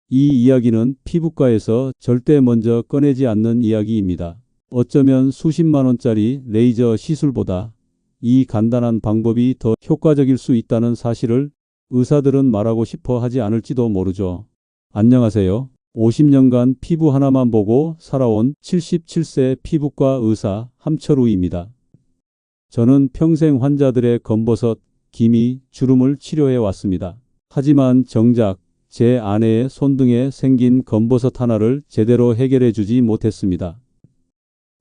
이 이야기는 피부과에서 절대 먼저 꺼내지 않는 이야기입니다. 어쩌면 수십만 원짜리 레이저 시술보다 이 간단한 방법이 더 효과적일 수 있다는 사실을 의사들은 말하고 싶어 하지 않을지도 모르죠. 안녕하세요. 50년간 피부 하나만 보고 살아온 77세 피부과 의사 함철우입니다. 저는 평생 환자들의 검버섯, 기미, 주름을 치료해 왔습니다. 하지만 정작 제 아내의 손등에 생긴 검버섯 하나를 제대로 해결해 주지 못했습니다.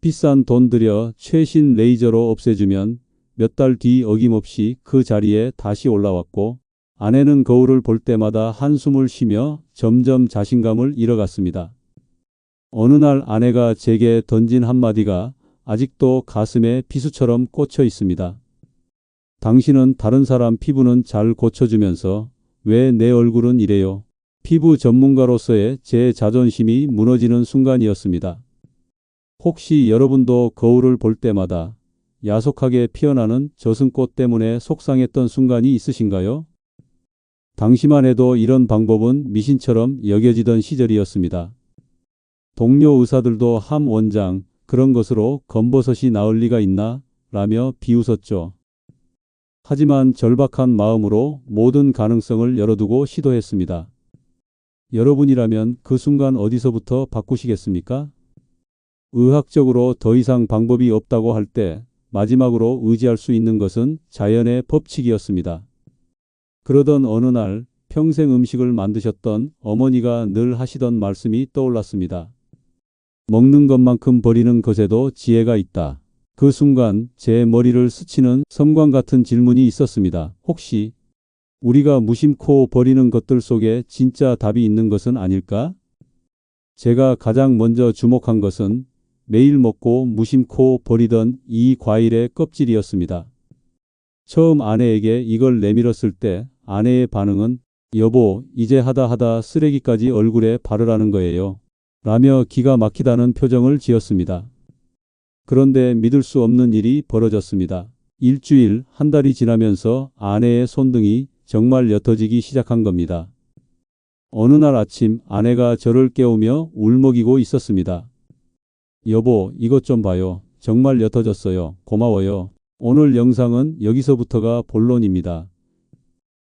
비싼 돈 들여 최신 레이저로 없애주면 몇 달 뒤 어김없이 그 자리에 다시 올라왔고, 아내는 거울을 볼 때마다 한숨을 쉬며 점점 자신감을 잃어갔습니다. 어느 날 아내가 제게 던진 한마디가 아직도 가슴에 비수처럼 꽂혀 있습니다. 당신은 다른 사람 피부는 잘 고쳐주면서 왜 내 얼굴은 이래요? 피부 전문가로서의 제 자존심이 무너지는 순간이었습니다. 혹시 여러분도 거울을 볼 때마다 야속하게 피어나는 저승꽃 때문에 속상했던 순간이 있으신가요? 당시만 해도 이런 방법은 미신처럼 여겨지던 시절이었습니다. 동료 의사들도 함 원장, 그런 것으로 검버섯이 나을 리가 있나? 라며 비웃었죠. 하지만 절박한 마음으로 모든 가능성을 열어두고 시도했습니다. 여러분이라면 그 순간 어디서부터 바꾸시겠습니까? 의학적으로 더 이상 방법이 없다고 할 때 마지막으로 의지할 수 있는 것은 자연의 법칙이었습니다. 그러던 어느 날 평생 음식을 만드셨던 어머니가 늘 하시던 말씀이 떠올랐습니다. 먹는 것만큼 버리는 것에도 지혜가 있다. 그 순간 제 머리를 스치는 섬광 같은 질문이 있었습니다. 혹시 우리가 무심코 버리는 것들 속에 진짜 답이 있는 것은 아닐까? 제가 가장 먼저 주목한 것은 매일 먹고 무심코 버리던 이 과일의 껍질이었습니다. 처음 아내에게 이걸 내밀었을 때 아내의 반응은 여보, 이제 하다 쓰레기까지 얼굴에 바르라는 거예요. 라며 기가 막히다는 표정을 지었습니다. 그런데 믿을 수 없는 일이 벌어졌습니다. 일주일, 한 달이 지나면서 아내의 손등이 정말 옅어지기 시작한 겁니다. 어느 날 아침 아내가 저를 깨우며 울먹이고 있었습니다. 여보, 이것 좀 봐요. 정말 옅어졌어요. 고마워요. 오늘 영상은 여기서부터가 본론입니다.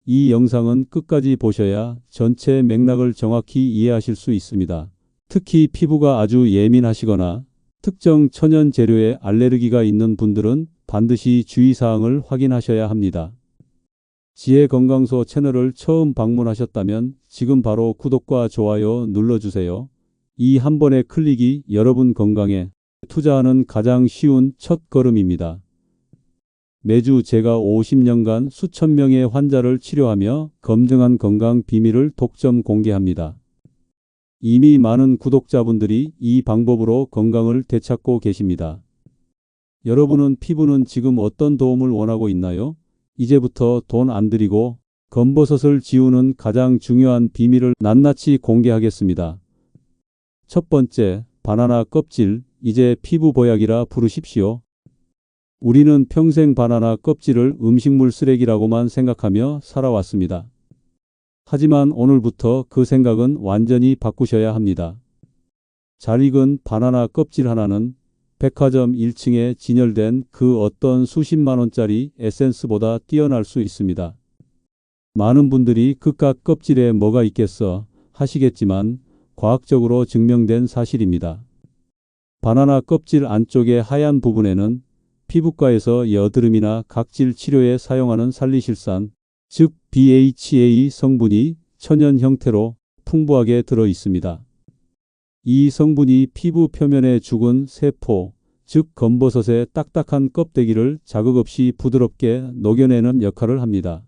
이 영상은 끝까지 보셔야 전체 맥락을 정확히 이해하실 수 있습니다. 특히 피부가 아주 예민하시거나 특정 천연 재료에 알레르기가 있는 분들은 반드시 주의사항을 확인하셔야 합니다. 지혜건강소 채널을 처음 방문하셨다면 지금 바로 구독과 좋아요 눌러주세요. 이 한 번의 클릭이 여러분 건강에 투자하는 가장 쉬운 첫 걸음입니다. 매주 제가 50년간 수천 명의 환자를 치료하며 검증한 건강 비밀을 독점 공개합니다. 이미 많은 구독자분들이 이 방법으로 건강을 되찾고 계십니다. 여러분은 피부는 지금 어떤 도움을 원하고 있나요? 이제부터 돈 안 들이고 검버섯을 지우는 가장 중요한 비밀을 낱낱이 공개하겠습니다. 첫 번째, 바나나 껍질, 이제 피부 보약이라 부르십시오. 우리는 평생 바나나 껍질을 음식물 쓰레기라고만 생각하며 살아왔습니다. 하지만 오늘부터 그 생각은 완전히 바꾸셔야 합니다. 잘 익은 바나나 껍질 하나는 백화점 1층에 진열된 그 어떤 수십만 원짜리 에센스보다 뛰어날 수 있습니다. 많은 분들이 그깟 껍질에 뭐가 있겠어 하시겠지만 과학적으로 증명된 사실입니다. 바나나 껍질 안쪽의 하얀 부분에는 피부과에서 여드름이나 각질 치료에 사용하는 살리실산, 즉 BHA 성분이 천연 형태로 풍부하게 들어 있습니다. 이 성분이 피부 표면의 죽은 세포, 즉 검버섯의 딱딱한 껍데기를 자극 없이 부드럽게 녹여내는 역할을 합니다.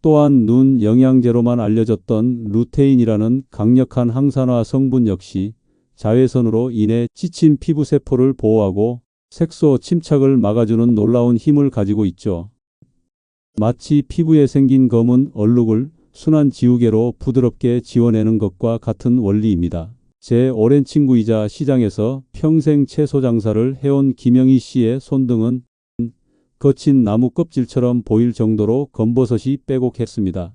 또한 눈 영양제로만 알려졌던 루테인이라는 강력한 항산화 성분 역시 자외선으로 인해 지친 피부 세포를 보호하고 색소 침착을 막아주는 놀라운 힘을 가지고 있죠. 마치 피부에 생긴 검은 얼룩을 순한 지우개로 부드럽게 지워내는 것과 같은 원리입니다. 제 오랜 친구이자 시장에서 평생 채소 장사를 해온 김영희 씨의 손등은 거친 나무 껍질처럼 보일 정도로 검버섯이 빼곡했습니다.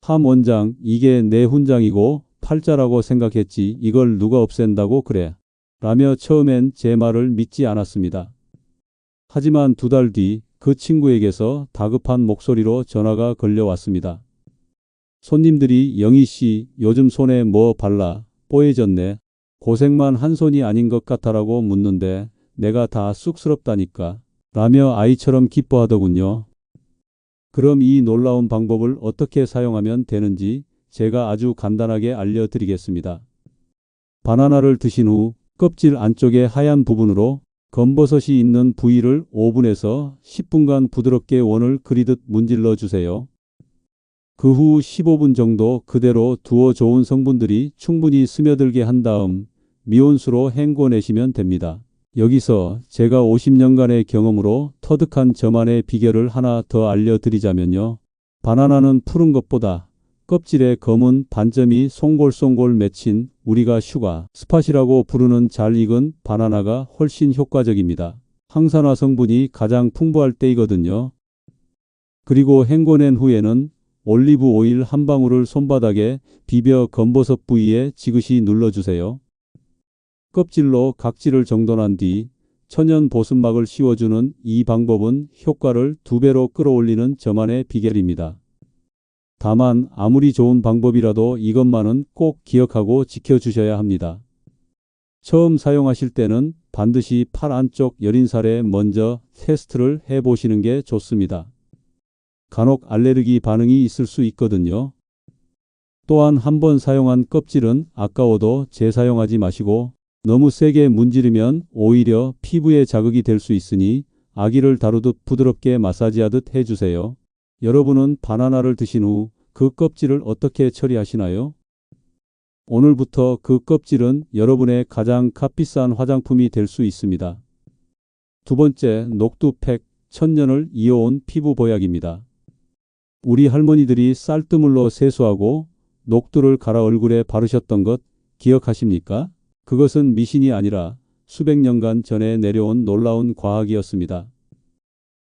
함 원장, 이게 내 훈장이고 팔자라고 생각했지 이걸 누가 없앤다고 그래? 라며 처음엔 제 말을 믿지 않았습니다. 하지만 2달 뒤 그 친구에게서 다급한 목소리로 전화가 걸려왔습니다. 손님들이 영희 씨, 요즘 손에 뭐 발라? 뽀얘졌네. 고생만 한 손이 아닌 것 같아라고 묻는데 내가 다 쑥스럽다니까. 라며 아이처럼 기뻐하더군요. 그럼 이 놀라운 방법을 어떻게 사용하면 되는지 제가 아주 간단하게 알려드리겠습니다. 바나나를 드신 후 껍질 안쪽의 하얀 부분으로 검버섯이 있는 부위를 5분에서 10분간 부드럽게 원을 그리듯 문질러 주세요. 그 후 15분 정도 그대로 두어 좋은 성분들이 충분히 스며들게 한 다음 미온수로 헹궈내시면 됩니다. 여기서 제가 50년간의 경험으로 터득한 저만의 비결을 하나 더 알려드리자면요. 바나나는 푸른 것보다 껍질에 검은 반점이 송골송골 맺힌 우리가 슈가 스팟이라고 부르는 잘 익은 바나나가 훨씬 효과적입니다. 항산화 성분이 가장 풍부할 때이거든요. 그리고 헹궈낸 후에는 올리브 오일 한 방울을 손바닥에 비벼 검버섯 부위에 지그시 눌러주세요. 껍질로 각질을 정돈한 뒤 천연 보습막을 씌워주는 이 방법은 효과를 2배로 끌어올리는 저만의 비결입니다. 다만 아무리 좋은 방법이라도 이것만은 꼭 기억하고 지켜주셔야 합니다. 처음 사용하실 때는 반드시 팔 안쪽 여린 살에 먼저 테스트를 해보시는 게 좋습니다. 간혹 알레르기 반응이 있을 수 있거든요. 또한 한번 사용한 껍질은 아까워도 재사용하지 마시고 너무 세게 문지르면 오히려 피부에 자극이 될 수 있으니 아기를 다루듯 부드럽게 마사지하듯 해주세요. 여러분은 바나나를 드신 후 그 껍질을 어떻게 처리하시나요? 오늘부터 그 껍질은 여러분의 가장 값비싼 화장품이 될 수 있습니다. 2번째, 녹두팩, 천년을 이어온 피부 보약입니다. 우리 할머니들이 쌀뜨물로 세수하고 녹두를 갈아 얼굴에 바르셨던 것 기억하십니까? 그것은 미신이 아니라 수백 년간 전에 내려온 놀라운 과학이었습니다.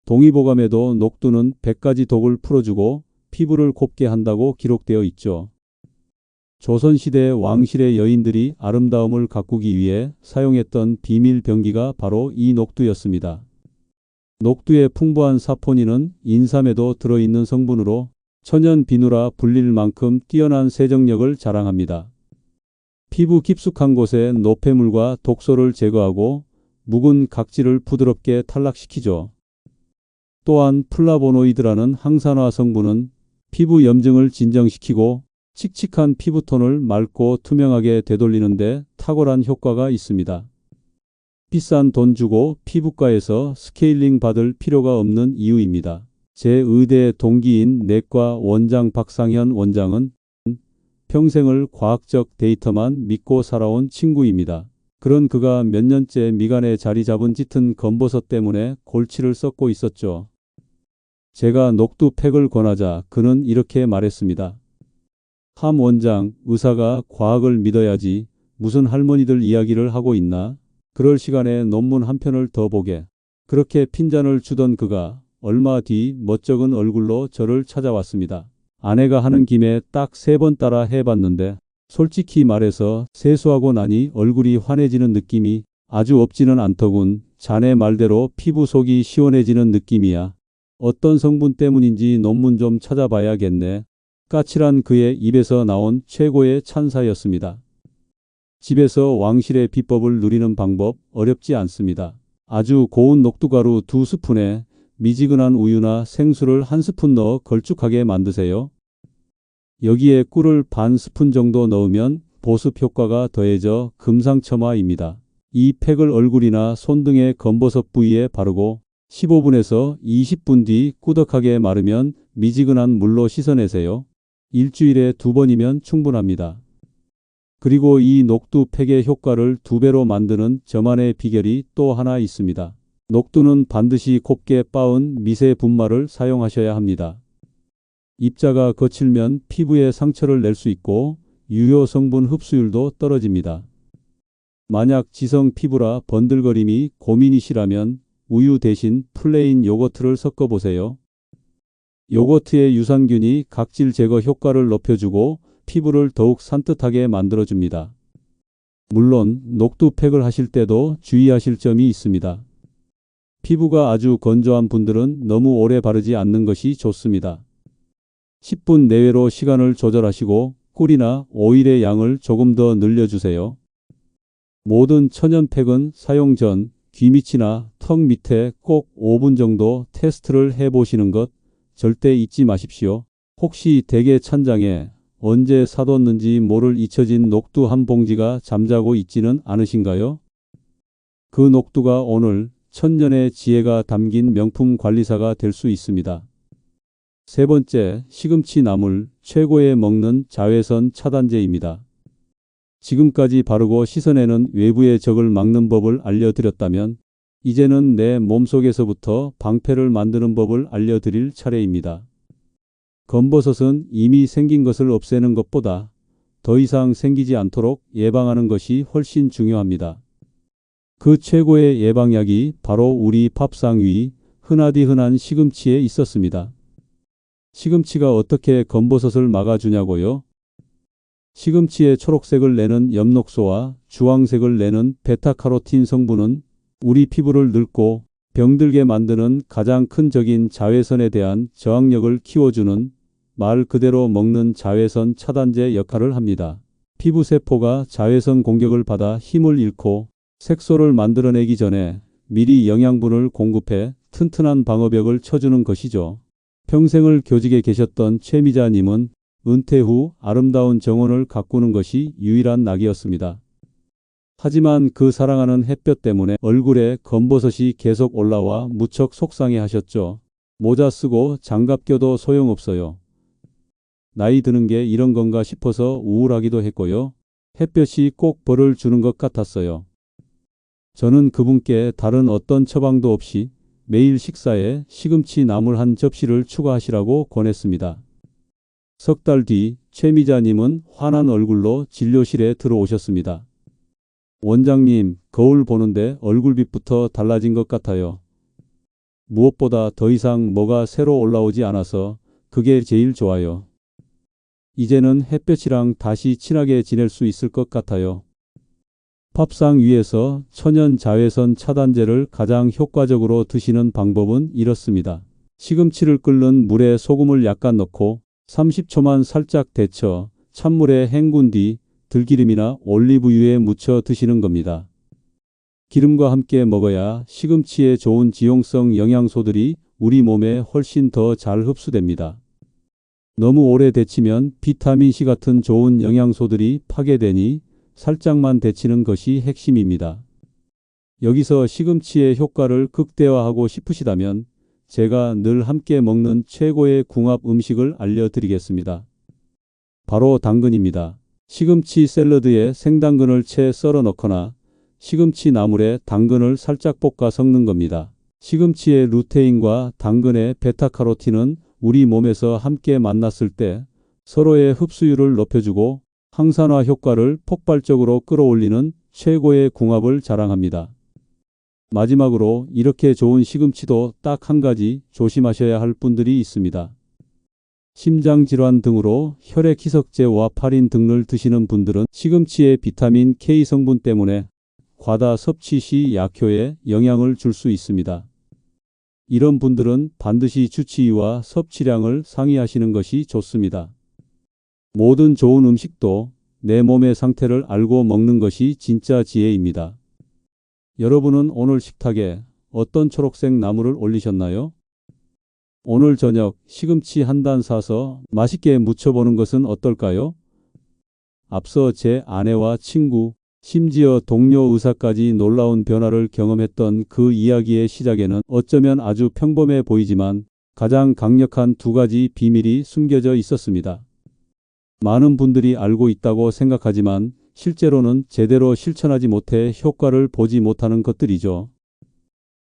동의보감에도 녹두는 100가지 독을 풀어주고 피부를 곱게 한다고 기록되어 있죠. 조선시대 왕실의 여인들이 아름다움을 가꾸기 위해 사용했던 비밀 병기가 바로 이 녹두였습니다. 녹두의 풍부한 사포닌은 인삼에도 들어있는 성분으로 천연 비누라 불릴 만큼 뛰어난 세정력을 자랑합니다. 피부 깊숙한 곳에 노폐물과 독소를 제거하고 묵은 각질을 부드럽게 탈락시키죠. 또한 플라보노이드라는 항산화 성분은 피부 염증을 진정시키고 칙칙한 피부톤을 맑고 투명하게 되돌리는데 탁월한 효과가 있습니다. 비싼 돈 주고 피부과에서 스케일링 받을 필요가 없는 이유입니다. 제 의대 동기인 내과 원장 박상현 원장은 평생을 과학적 데이터만 믿고 살아온 친구입니다. 그런 그가 몇 년째 미간에 자리 잡은 짙은 검버섯 때문에 골치를 썩고 있었죠. 제가 녹두팩을 권하자 그는 이렇게 말했습니다. 함 원장, 의사가 과학을 믿어야지 무슨 할머니들 이야기를 하고 있나? 그럴 시간에 논문 한 편을 더 보게. 그렇게 핀잔을 주던 그가 얼마 뒤 멋쩍은 얼굴로 저를 찾아왔습니다. 아내가 하는 김에 딱 3번 따라 해봤는데 솔직히 말해서 세수하고 나니 얼굴이 환해지는 느낌이 아주 없지는 않더군. 자네 말대로 피부 속이 시원해지는 느낌이야. 어떤 성분 때문인지 논문 좀 찾아봐야겠네. 까칠한 그의 입에서 나온 최고의 찬사였습니다. 집에서 왕실의 비법을 누리는 방법 어렵지 않습니다. 아주 고운 녹두가루 2스푼에 미지근한 우유나 생수를 1스푼 넣어 걸쭉하게 만드세요. 여기에 꿀을 반 스푼 정도 넣으면 보습 효과가 더해져 금상첨화입니다. 이 팩을 얼굴이나 손등의 검버섯 부위에 바르고 15분에서 20분 뒤 꾸덕하게 마르면 미지근한 물로 씻어내세요. 일주일에 2번이면 충분합니다. 그리고 이 녹두 팩의 효과를 2배로 만드는 저만의 비결이 또 하나 있습니다. 녹두는 반드시 곱게 빻은 미세 분말을 사용하셔야 합니다. 입자가 거칠면 피부에 상처를 낼 수 있고 유효 성분 흡수율도 떨어집니다. 만약 지성 피부라 번들거림이 고민이시라면 우유 대신 플레인 요거트를 섞어보세요. 요거트의 유산균이 각질 제거 효과를 높여주고 피부를 더욱 산뜻하게 만들어줍니다. 물론 녹두팩을 하실 때도 주의하실 점이 있습니다. 피부가 아주 건조한 분들은 너무 오래 바르지 않는 것이 좋습니다. 10분 내외로 시간을 조절하시고 꿀이나 오일의 양을 조금 더 늘려주세요. 모든 천연팩은 사용 전 귀 밑이나 턱 밑에 꼭 5분 정도 테스트를 해보시는 것 절대 잊지 마십시오. 혹시 댁의 찬장에 언제 사뒀는지 모를 잊혀진 녹두 한 봉지가 잠자고 있지는 않으신가요? 그 녹두가 오늘 천년의 지혜가 담긴 명품 관리사가 될 수 있습니다. 세 번째, 시금치 나물 최고의 먹는 자외선 차단제입니다. 지금까지 바르고 씻어내는 외부의 적을 막는 법을 알려드렸다면 이제는 내 몸속에서부터 방패를 만드는 법을 알려드릴 차례입니다. 검버섯은 이미 생긴 것을 없애는 것보다 더 이상 생기지 않도록 예방하는 것이 훨씬 중요합니다. 그 최고의 예방약이 바로 우리 밥상 위 흔하디 흔한 시금치에 있었습니다. 시금치가 어떻게 검버섯을 막아주냐고요? 시금치의 초록색을 내는 엽록소와 주황색을 내는 베타카로틴 성분은 우리 피부를 늙고 병들게 만드는 가장 큰 적인 자외선에 대한 저항력을 키워주는 말 그대로 먹는 자외선 차단제 역할을 합니다. 피부세포가 자외선 공격을 받아 힘을 잃고 색소를 만들어내기 전에 미리 영양분을 공급해 튼튼한 방어벽을 쳐주는 것이죠. 평생을 교직에 계셨던 최미자님은 은퇴 후 아름다운 정원을 가꾸는 것이 유일한 낙이었습니다. 하지만 그 사랑하는 햇볕 때문에 얼굴에 검버섯이 계속 올라와 무척 속상해 하셨죠. 모자 쓰고 장갑 껴도 소용없어요. 나이 드는 게 이런 건가 싶어서 우울하기도 했고요. 햇볕이 꼭 벌을 주는 것 같았어요. 저는 그분께 다른 어떤 처방도 없이 매일 식사에 시금치 나물 한 접시를 추가하시라고 권했습니다. 석 달 뒤 최미자님은 환한 얼굴로 진료실에 들어오셨습니다. 원장님, 거울 보는데 얼굴빛부터 달라진 것 같아요. 무엇보다 더 이상 뭐가 새로 올라오지 않아서 그게 제일 좋아요. 이제는 햇볕이랑 다시 친하게 지낼 수 있을 것 같아요. 밥상 위에서 천연 자외선 차단제를 가장 효과적으로 드시는 방법은 이렇습니다. 시금치를 끓는 물에 소금을 약간 넣고 30초만 살짝 데쳐 찬물에 헹군 뒤 들기름이나 올리브유에 묻혀 드시는 겁니다. 기름과 함께 먹어야 시금치의 좋은 지용성 영양소들이 우리 몸에 훨씬 더 잘 흡수됩니다. 너무 오래 데치면 비타민C 같은 좋은 영양소들이 파괴되니 살짝만 데치는 것이 핵심입니다. 여기서 시금치의 효과를 극대화하고 싶으시다면 제가 늘 함께 먹는 최고의 궁합 음식을 알려드리겠습니다. 바로 당근입니다. 시금치 샐러드에 생당근을 채 썰어 넣거나 시금치 나물에 당근을 살짝 볶아 섞는 겁니다. 시금치의 루테인과 당근의 베타카로틴은 우리 몸에서 함께 만났을 때 서로의 흡수율을 높여주고 항산화 효과를 폭발적으로 끌어올리는 최고의 궁합을 자랑합니다. 마지막으로 이렇게 좋은 시금치도 딱 한 가지 조심하셔야 할 분들이 있습니다. 심장질환 등으로 혈액 희석제 와파린 등을 드시는 분들은 시금치의 비타민 K 성분 때문에 과다 섭취 시 약효에 영향을 줄 수 있습니다. 이런 분들은 반드시 주치의와 섭취량을 상의하시는 것이 좋습니다. 모든 좋은 음식도 내 몸의 상태를 알고 먹는 것이 진짜 지혜입니다. 여러분은 오늘 식탁에 어떤 초록색 나물을 올리셨나요? 오늘 저녁 시금치 한 단 사서 맛있게 무쳐보는 것은 어떨까요? 앞서 제 아내와 친구, 심지어 동료 의사까지 놀라운 변화를 경험했던 그 이야기의 시작에는 어쩌면 아주 평범해 보이지만 가장 강력한 두 가지 비밀이 숨겨져 있었습니다. 많은 분들이 알고 있다고 생각하지만 실제로는 제대로 실천하지 못해 효과를 보지 못하는 것들이죠.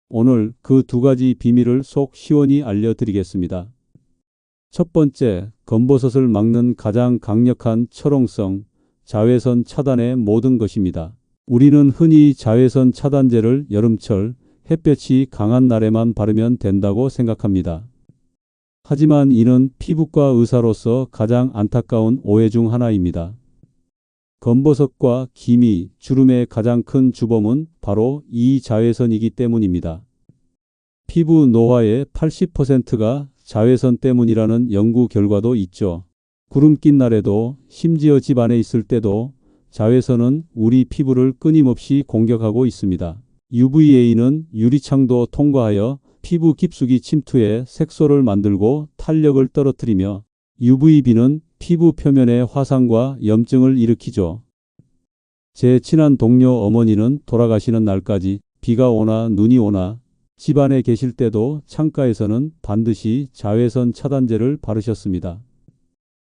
오늘 그 두 가지 비밀을 속 시원히 알려드리겠습니다. 첫 번째, 검버섯을 막는 가장 강력한 철옹성, 자외선 차단의 모든 것입니다. 우리는 흔히 자외선 차단제를 여름철 햇볕이 강한 날에만 바르면 된다고 생각합니다. 하지만 이는 피부과 의사로서 가장 안타까운 오해 중 하나입니다. 검버섯과 기미, 주름의 가장 큰 주범은 바로 이 자외선이기 때문입니다. 피부 노화의 80%가 자외선 때문이라는 연구 결과도 있죠. 구름 낀 날에도, 심지어 집 안에 있을 때도 자외선은 우리 피부를 끊임없이 공격하고 있습니다. UVA는 유리창도 통과하여 피부 깊숙이 침투해 색소를 만들고 탄력을 떨어뜨리며 UVB는 피부 표면의 화상과 염증을 일으키죠. 제 친한 동료 어머니는 돌아가시는 날까지 비가 오나 눈이 오나 집 안에 계실 때도 창가에서는 반드시 자외선 차단제를 바르셨습니다.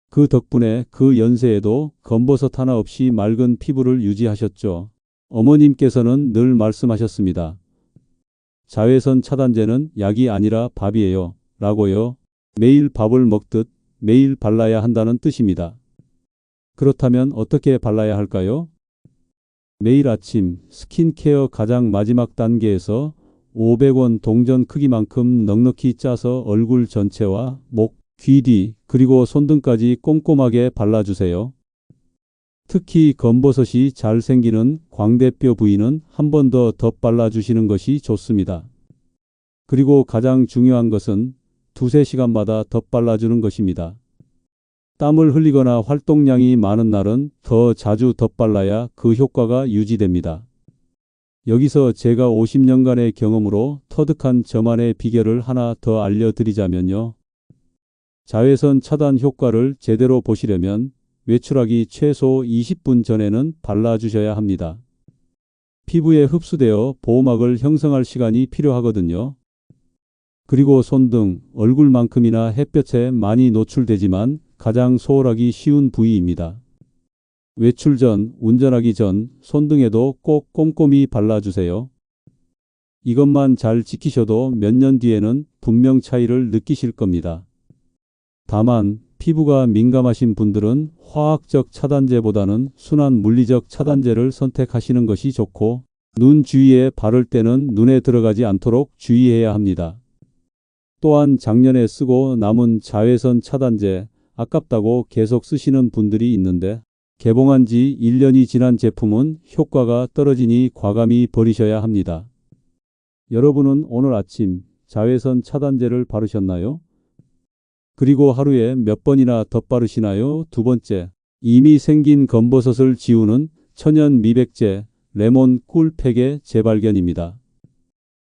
그 덕분에 그 연세에도 검버섯 하나 없이 맑은 피부를 유지하셨죠. 어머님께서는 늘 말씀하셨습니다. 자외선 차단제는 약이 아니라 밥이에요. 라고요. 매일 밥을 먹듯 매일 발라야 한다는 뜻입니다. 그렇다면 어떻게 발라야 할까요? 매일 아침 스킨케어 가장 마지막 단계에서 500원 동전 크기만큼 넉넉히 짜서 얼굴 전체와 목, 귀 뒤, 그리고 손등까지 꼼꼼하게 발라주세요. 특히 검버섯이 잘 생기는 광대뼈 부위는 한 번 더 덧발라주시는 것이 좋습니다. 그리고 가장 중요한 것은 2~3시간마다 덧발라주는 것입니다. 땀을 흘리거나 활동량이 많은 날은 더 자주 덧발라야 그 효과가 유지됩니다. 여기서 제가 50년간의 경험으로 터득한 저만의 비결을 하나 더 알려드리자면요. 자외선 차단 효과를 제대로 보시려면 외출하기 최소 20분 전에는 발라주셔야 합니다. 피부에 흡수되어 보호막을 형성할 시간이 필요하거든요. 그리고 손등, 얼굴만큼이나 햇볕에 많이 노출되지만 가장 소홀하기 쉬운 부위입니다. 외출 전, 운전하기 전 손등에도 꼭 꼼꼼히 발라주세요. 이것만 잘 지키셔도 몇 년 뒤에는 분명 차이를 느끼실 겁니다. 다만 피부가 민감하신 분들은 화학적 차단제보다는 순한 물리적 차단제를 선택하시는 것이 좋고 눈 주위에 바를 때는 눈에 들어가지 않도록 주의해야 합니다. 또한 작년에 쓰고 남은 자외선 차단제 아깝다고 계속 쓰시는 분들이 있는데 개봉한 지 1년이 지난 제품은 효과가 떨어지니 과감히 버리셔야 합니다. 여러분은 오늘 아침 자외선 차단제를 바르셨나요? 그리고 하루에 몇 번이나 덧바르시나요? 두 번째, 이미 생긴 검버섯을 지우는 천연 미백제 레몬 꿀팩의 재발견입니다.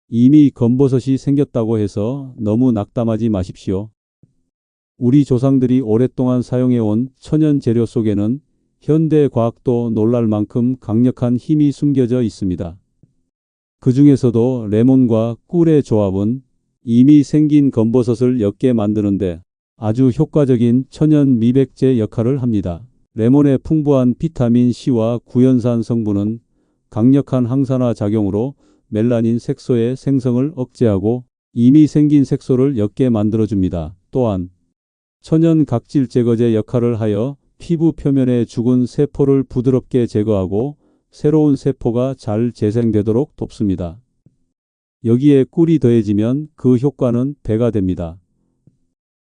이미 검버섯이 생겼다고 해서 너무 낙담하지 마십시오. 우리 조상들이 오랫동안 사용해온 천연 재료 속에는 현대 과학도 놀랄 만큼 강력한 힘이 숨겨져 있습니다. 그 중에서도 레몬과 꿀의 조합은 이미 생긴 검버섯을 옅게 만드는데 아주 효과적인 천연 미백제 역할을 합니다. 레몬의 풍부한 비타민 C와 구연산 성분은 강력한 항산화 작용으로 멜라닌 색소의 생성을 억제하고 이미 생긴 색소를 옅게 만들어줍니다. 또한 천연 각질 제거제 역할을 하여 피부 표면의 죽은 세포를 부드럽게 제거하고 새로운 세포가 잘 재생되도록 돕습니다. 여기에 꿀이 더해지면 그 효과는 배가 됩니다.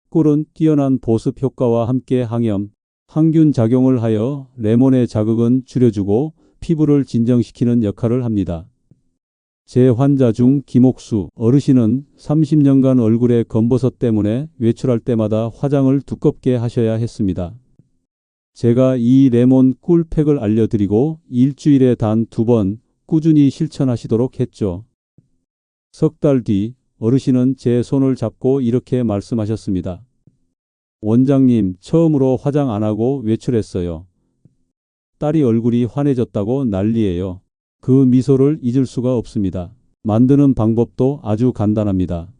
꿀은 뛰어난 보습 효과와 함께 항염, 항균 작용을 하여 레몬의 자극은 줄여주고 피부를 진정시키는 역할을 합니다. 제 환자 중 김옥수 어르신은 30년간 얼굴에 검버섯 때문에 외출할 때마다 화장을 두껍게 하셔야 했습니다. 제가 이 레몬 꿀팩을 알려드리고 일주일에 단 2번 꾸준히 실천하시도록 했죠. 석 달 뒤 어르신은 제 손을 잡고 이렇게 말씀하셨습니다. 원장님, 처음으로 화장 안 하고 외출했어요. 딸이 얼굴이 환해졌다고 난리예요. 그 미소를 잊을 수가 없습니다. 만드는 방법도 아주 간단합니다.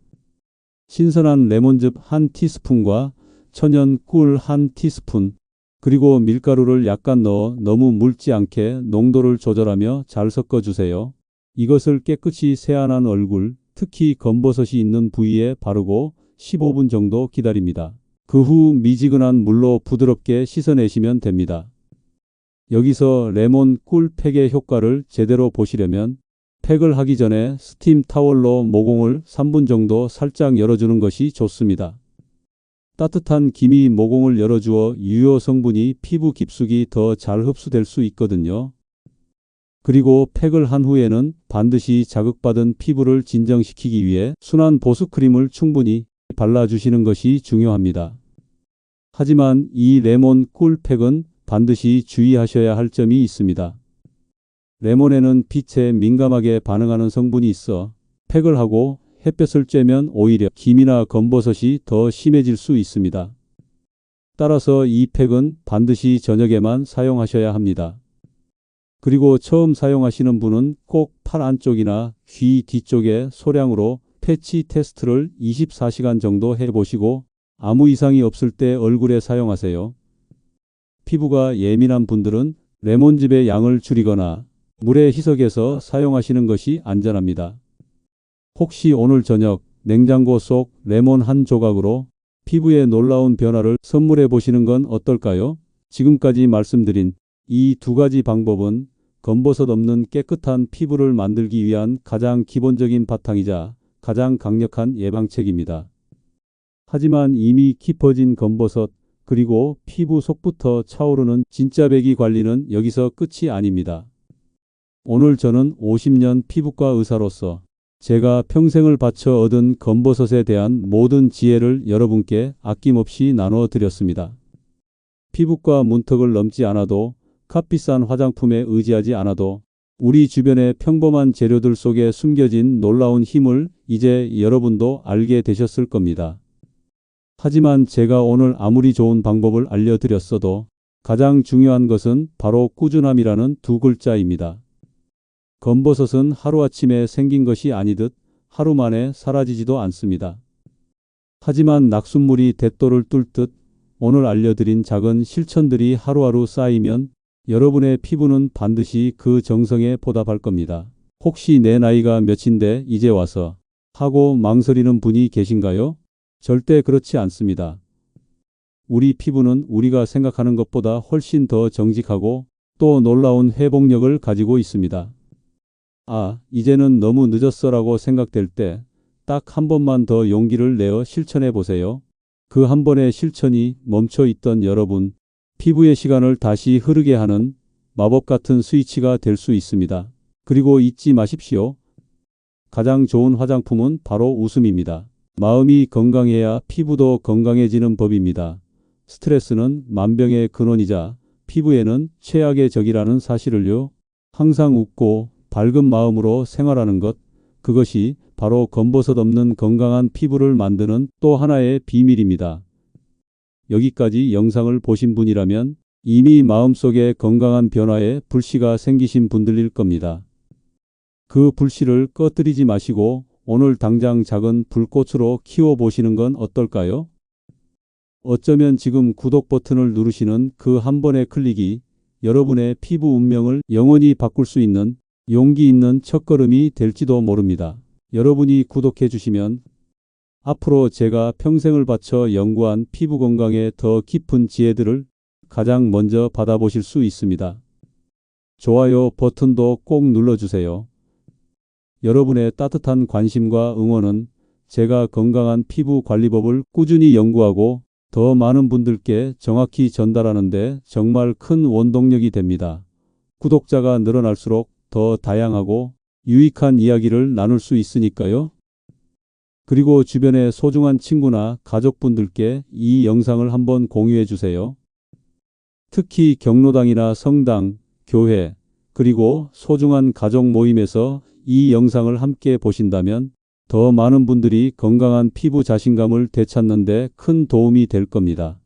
신선한 레몬즙 1티스푼과 천연 꿀 1티스푼, 그리고 밀가루를 약간 넣어 너무 묽지 않게 농도를 조절하며 잘 섞어주세요. 이것을 깨끗이 세안한 얼굴, 특히 검버섯이 있는 부위에 바르고 15분 정도 기다립니다. 그 후 미지근한 물로 부드럽게 씻어내시면 됩니다. 여기서 레몬 꿀팩의 효과를 제대로 보시려면 팩을 하기 전에 스팀 타월로 모공을 3분 정도 살짝 열어주는 것이 좋습니다. 따뜻한 김이 모공을 열어주어 유효 성분이 피부 깊숙이 더 잘 흡수될 수 있거든요. 그리고 팩을 한 후에는 반드시 자극받은 피부를 진정시키기 위해 순한 보습크림을 충분히 발라주시는 것이 중요합니다. 하지만 이 레몬 꿀팩은 반드시 주의하셔야 할 점이 있습니다. 레몬에는 빛에 민감하게 반응하는 성분이 있어 팩을 하고 햇볕을 쬐면 오히려 김이나 검버섯이 더 심해질 수 있습니다. 따라서 이 팩은 반드시 저녁에만 사용하셔야 합니다. 그리고 처음 사용하시는 분은 꼭 팔 안쪽이나 귀 뒤쪽에 소량으로 패치 테스트를 24시간 정도 해보시고 아무 이상이 없을 때 얼굴에 사용하세요. 피부가 예민한 분들은 레몬즙의 양을 줄이거나 물에 희석해서 사용하시는 것이 안전합니다. 혹시 오늘 저녁 냉장고 속 레몬 한 조각으로 피부에 놀라운 변화를 선물해 보시는 건 어떨까요? 지금까지 말씀드린 이 두 가지 방법은 검버섯 없는 깨끗한 피부를 만들기 위한 가장 기본적인 바탕이자 가장 강력한 예방책입니다. 하지만 이미 깊어진 검버섯 그리고 피부 속부터 차오르는 진짜 배기 관리는 여기서 끝이 아닙니다. 오늘 저는 50년 피부과 의사로서 제가 평생을 바쳐 얻은 검버섯에 대한 모든 지혜를 여러분께 아낌없이 나눠 드렸습니다. 피부과 문턱을 넘지 않아도 값비싼 화장품에 의지하지 않아도 우리 주변의 평범한 재료들 속에 숨겨진 놀라운 힘을 이제 여러분도 알게 되셨을 겁니다. 하지만 제가 오늘 아무리 좋은 방법을 알려드렸어도 가장 중요한 것은 바로 꾸준함이라는 두 글자입니다. 검버섯은 하루아침에 생긴 것이 아니듯 하루 만에 사라지지도 않습니다. 하지만 낙숫물이 대도를 뚫듯 오늘 알려드린 작은 실천들이 하루하루 쌓이면 여러분의 피부는 반드시 그 정성에 보답할 겁니다. 혹시 내 나이가 몇인데 이제 와서 하고 망설이는 분이 계신가요? 절대 그렇지 않습니다. 우리 피부는 우리가 생각하는 것보다 훨씬 더 정직하고 또 놀라운 회복력을 가지고 있습니다. 이제는 너무 늦었어라고 생각될 때 딱 한 번만 더 용기를 내어 실천해 보세요. 그 한 번의 실천이 멈춰 있던 여러분, 피부의 시간을 다시 흐르게 하는 마법 같은 스위치가 될 수 있습니다. 그리고 잊지 마십시오. 가장 좋은 화장품은 바로 웃음입니다. 마음이 건강해야 피부도 건강해지는 법입니다. 스트레스는 만병의 근원이자 피부에는 최악의 적이라는 사실을요. 항상 웃고 밝은 마음으로 생활하는 것, 그것이 바로 검버섯 없는 건강한 피부를 만드는 또 하나의 비밀입니다. 여기까지 영상을 보신 분이라면 이미 마음속에 건강한 변화에 불씨가 생기신 분들일 겁니다. 그 불씨를 꺼뜨리지 마시고 오늘 당장 작은 불꽃으로 키워보시는 건 어떨까요? 어쩌면 지금 구독 버튼을 누르시는 그 한 번의 클릭이 여러분의 피부 운명을 영원히 바꿀 수 있는 용기 있는 첫걸음이 될지도 모릅니다. 여러분이 구독해 주시면 앞으로 제가 평생을 바쳐 연구한 피부 건강의 더 깊은 지혜들을 가장 먼저 받아보실 수 있습니다. 좋아요 버튼도 꼭 눌러주세요. 여러분의 따뜻한 관심과 응원은 제가 건강한 피부 관리법을 꾸준히 연구하고 더 많은 분들께 정확히 전달하는 데 정말 큰 원동력이 됩니다. 구독자가 늘어날수록 더 다양하고 유익한 이야기를 나눌 수 있으니까요. 그리고 주변의 소중한 친구나 가족분들께 이 영상을 한번 공유해 주세요. 특히 경로당이나 성당, 교회, 그리고 소중한 가족 모임에서 이 영상을 함께 보신다면 더 많은 분들이 건강한 피부 자신감을 되찾는 데 큰 도움이 될 겁니다.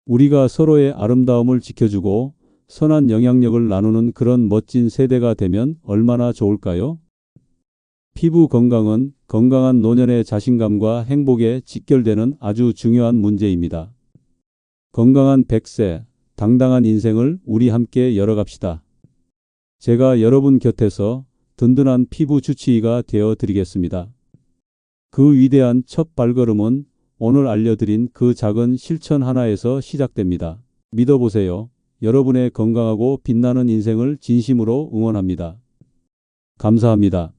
우리가 서로의 아름다움을 지켜주고 선한 영향력을 나누는 그런 멋진 세대가 되면 얼마나 좋을까요? 피부 건강은 건강한 노년의 자신감과 행복에 직결되는 아주 중요한 문제입니다. 건강한 100세, 당당한 인생을 우리 함께 열어갑시다. 제가 여러분 곁에서 든든한 피부 주치의가 되어 드리겠습니다. 그 위대한 첫 발걸음은 오늘 알려드린 그 작은 실천 하나에서 시작됩니다. 믿어보세요. 여러분의 건강하고 빛나는 인생을 진심으로 응원합니다. 감사합니다.